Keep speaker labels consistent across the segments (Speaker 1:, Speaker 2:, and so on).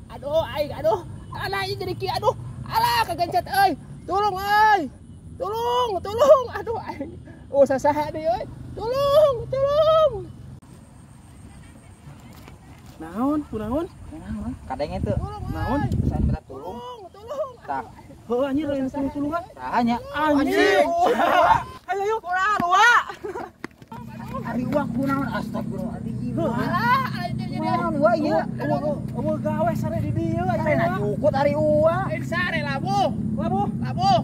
Speaker 1: Aduh aing aduh. Alah ieu jadi kieu aduh. Alah kagencet euy. Tolong euy. Tolong. Aduh aing. Oh sasaha deui euy. Tolong. Naon? Kunaon?
Speaker 2: Kadang itu
Speaker 1: Naon?
Speaker 2: pesan minta tolong. Tak.
Speaker 1: Heuh anjir lain tulungan.
Speaker 2: Sahanya.
Speaker 1: Anjir. Ayo kunaon wa?
Speaker 2: Ari uang kunaon astagfirullahaladzim.
Speaker 1: Alah
Speaker 2: Kunaon wa ieu?
Speaker 1: Eueuh gawe sare di dieu
Speaker 2: Ari na cukut ari uang.
Speaker 1: sare labuh. Labuh.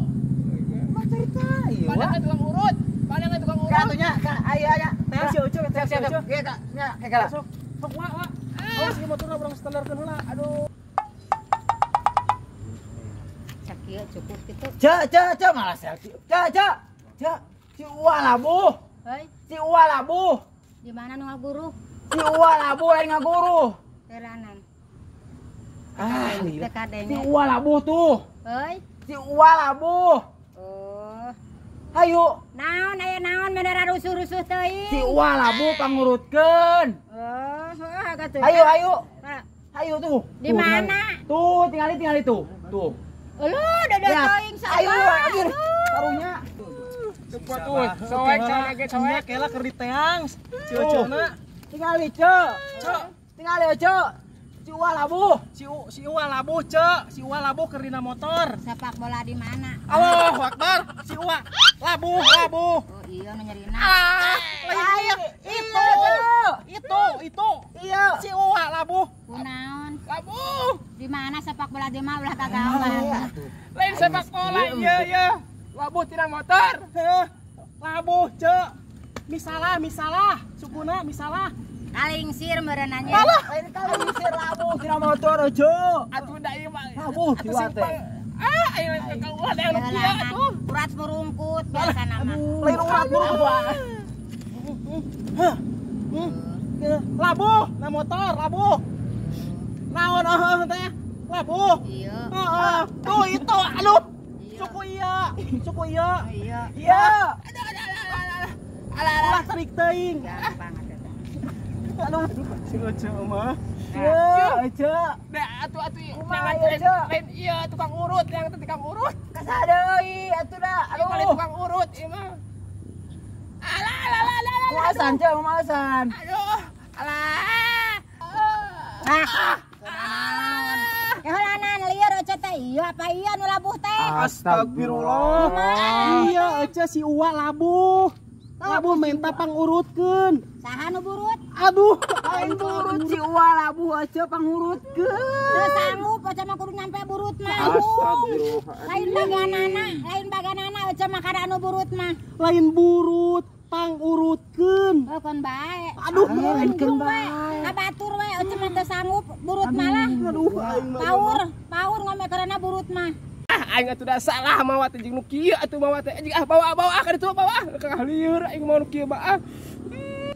Speaker 2: Mah cerita ieu wa.
Speaker 1: Padahal tukang urut.
Speaker 2: Katunya aya aya.
Speaker 1: Teh si Ucu,
Speaker 2: Siap. Ieu tak. Nya kegala.
Speaker 1: Sok wa. Awas ieu motorna urang standarkeun heula. Aduh.
Speaker 3: Sakieu cukup gitu.
Speaker 2: Ce malah selfie. Ce. Si uang labuh.
Speaker 3: Heuy,
Speaker 2: Si uang labuh.
Speaker 3: di mana nu ngaguru?
Speaker 2: Si uang labuh lain ngaguru.
Speaker 3: Teranan.
Speaker 2: Si
Speaker 3: Tekadenge.
Speaker 2: uang labuh tuh.
Speaker 3: Heuy.
Speaker 2: Si uang labuh.
Speaker 3: Oh.
Speaker 2: Hayu.
Speaker 3: Naon aya naon menera rusuh-rusuh teuing?
Speaker 2: Si uang labuh pangurutkeun.
Speaker 3: Oh, heuh agak teu.
Speaker 2: Hayu.
Speaker 3: Pak,
Speaker 2: Hayu tuh.
Speaker 3: di mana?
Speaker 2: Tuh, tinggali tuh. Tuh.
Speaker 3: Eueuh, dada teuing
Speaker 2: Ayo,
Speaker 3: sabar.
Speaker 2: anjir. Karunya.
Speaker 1: Cepat tuh. Soek kela keur diteang. Ciocona.
Speaker 2: Tinggali, Tinggali, Si uang labuh.
Speaker 1: Si Uwa labuh, Cek. Si Uwa labuh keur dina motor.
Speaker 3: Sepak bola di mana?
Speaker 1: Allahu Akbar. Si Uwa labuh.
Speaker 3: Oh, iya nu nyerina.
Speaker 1: Lain itu.
Speaker 2: Iya.
Speaker 1: Si Uwa labuh.
Speaker 3: Kunaon?
Speaker 1: Labuh.
Speaker 3: Di mana sepak bola di mana ulah kagawan.
Speaker 1: Lain sepak bola iya. Labuh tina motor. Labuh, Cek. Misalah. Sukuna misalah.
Speaker 3: Kalingsir meureunanya.
Speaker 2: Lain kali si labuh tina motor ojo.
Speaker 1: Atuh da ieu mah.
Speaker 2: Labuh
Speaker 1: Atuh
Speaker 2: jiwa teh.
Speaker 1: simpel. Ayo kakauan yang kieu atuh.
Speaker 3: Urat merungkut biasa nama.
Speaker 2: Lain urat berubah.
Speaker 1: Labuh, na motor, labuh. Naon teh? Labuh.
Speaker 3: Iya.
Speaker 1: Tuh itu, aduh.
Speaker 3: Iya.
Speaker 1: Suku iya.
Speaker 3: Iya.
Speaker 1: Iya. Alah, tarik teuing.
Speaker 3: Gampang atuh.
Speaker 1: Aduh, si Oce mah.
Speaker 2: Iya, ojo.
Speaker 1: Da atuh
Speaker 2: Kumaha,
Speaker 1: jangan
Speaker 2: Oce?
Speaker 1: lain iya tukang urut, yang tukang urut.
Speaker 2: Kasah deui atuh da.
Speaker 1: Aduh,
Speaker 2: Aduh.
Speaker 1: tukang urut ieu mah. Alah.
Speaker 2: Malasan, Ce, malasan.
Speaker 1: Aduh, alah.
Speaker 3: Kunaon? Heulangan lieur Oce teh. Iya apa iya nu labuh teh?
Speaker 1: Astagfirullah. Iya, Oce si Uwa labuh. Labuh minta pangurutkeun.
Speaker 3: Saha nu burut?
Speaker 1: Aduh,
Speaker 2: Lain burut si uang labuh ojo pangurutkeun.
Speaker 3: Teu sanggup Oce mah kudu nyampe burut mah. Lain baganana Oce mah kada anu burut mah.
Speaker 1: lain burut, pangurutkeun.
Speaker 3: Oh kon bae.
Speaker 1: Aduh,
Speaker 3: Untung we. Kabatur we Oce mah teu sanggup burut malah.
Speaker 1: aduh, aing mah.
Speaker 3: Paur ngome karena burut mah.
Speaker 1: Aing atuh da salah mawa teh jeung nu kieu atuh mawa teh anjing bawa ka ditu bawa ka lieur aing mau nu kieu mah.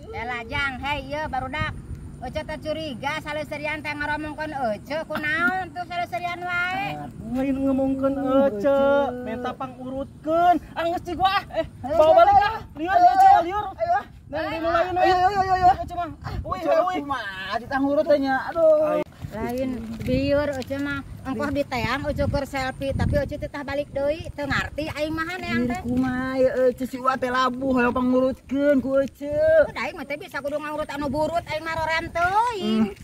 Speaker 3: Lajang, hei ieu barudak. Oce teh curiga saleuseurian teh ngaromongkeun Oce kunaon tuh saleuseurian wae.
Speaker 1: Lain ngomongkeun Ece, minta pangurutkeun. Geus cik gua bawa balik ah. Lieur.
Speaker 2: Ayo.
Speaker 1: Nang di nu lain we.
Speaker 2: Ayo.
Speaker 1: Ece mah. Euy.
Speaker 2: Kumaha ditangurut teh nya. Aduh.
Speaker 3: Lain bieur Oce mah engkoh diteang Oce keur selfie tapi Oce teh tah balik deui teu ngarti aing mah neang teh.
Speaker 2: Kumaha ieu ce si uang teh labuh hoyong pangurutkeun ku Ece.
Speaker 3: Udah aing mah teh bisa kudu ngangurut anu burut aing mah roram teuing.